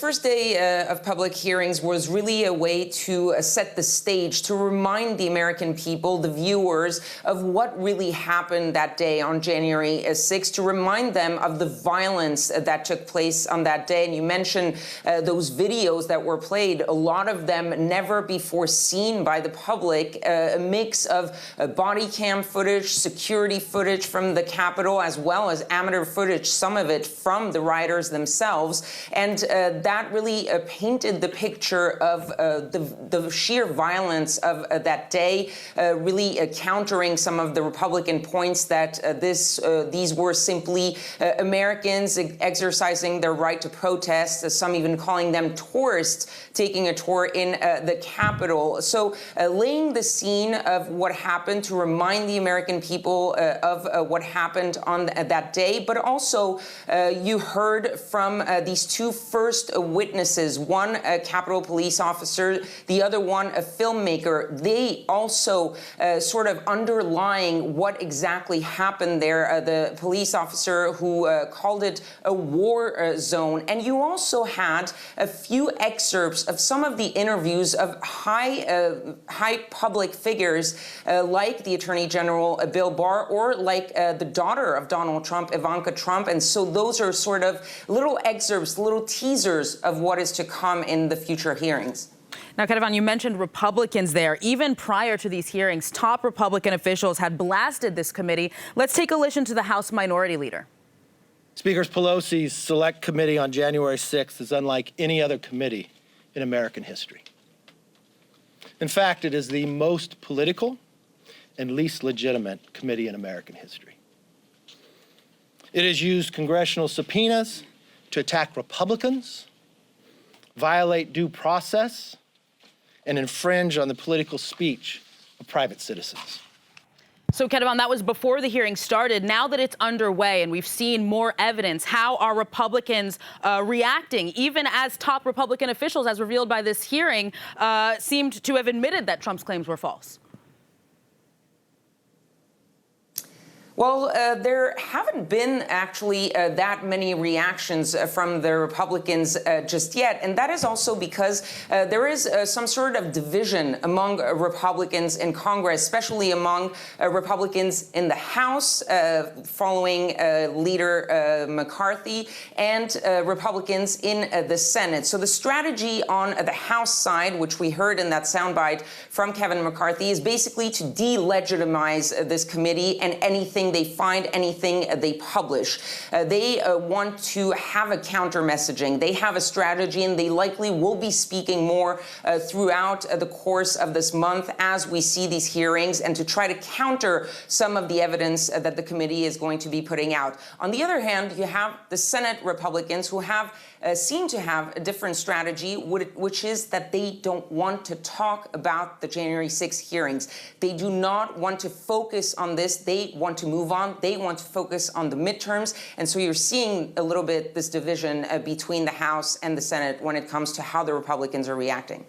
first day of public hearings was really a way to set the stage, to remind the American people, the viewers, of what really happened that day on January 6th, to remind them of the violence that took place on that day. And you mentioned those videos that were played, a lot of them never before seen by the public, a mix of body cam footage, security footage from the Capitol, as well as amateur footage, some of it from the rioters themselves. And that really painted the picture of the sheer violence of that day, really countering some of the Republican points that these were simply Americans exercising their right to protest, some even calling them tourists taking a tour in the Capitol. So laying the scene of what happened to remind the American people of what happened on that day, but also you heard from these two first witnesses, one a Capitol police officer, the other one a filmmaker. They also sort of underlying what exactly happened there. The police officer who called it a war zone. And you also had a few excerpts of some of the interviews of high public figures like the Attorney General Bill Barr, or like the daughter of Donald Trump, Ivanka Trump. And so those are sort of little excerpts, little teasers of what is to come in the future hearings. Now, Kethevane, you mentioned Republicans there. Even prior to these hearings, top Republican officials had blasted this committee. Let's take a listen to the House Minority Leader. Speaker Pelosi's Select Committee on January 6th is unlike any other committee in American history. In fact, it is the most political and least legitimate committee in American history. It has used congressional subpoenas to attack Republicans, violate due process, and infringe on the political speech of private citizens. So, Kethevane, that was before the hearing started. Now that it's underway and we've seen more evidence, how are Republicans reacting, even as top Republican officials, as revealed by this hearing, seemed to have admitted that Trump's claims were false? Well, there haven't been actually that many reactions from the Republicans just yet. And that is also because there is some sort of division among Republicans in Congress, especially among Republicans in the House, following Leader McCarthy, and Republicans in the Senate. So the strategy on the House side, which we heard in that soundbite from Kevin McCarthy, is basically to delegitimize this committee and anything they find, anything they publish. They want to have a counter messaging. They have a strategy, and they likely will be speaking more throughout the course of this month as we see these hearings, and to try to counter some of the evidence that the committee is going to be putting out. On the other hand, you have the Senate Republicans who have seem to have a different strategy, which is that they don't want to talk about the January 6th hearings. They do not want to focus on this. They want to move on. They want to focus on the midterms. And so you're seeing a little bit this division between the House and the Senate when it comes to how the Republicans are reacting.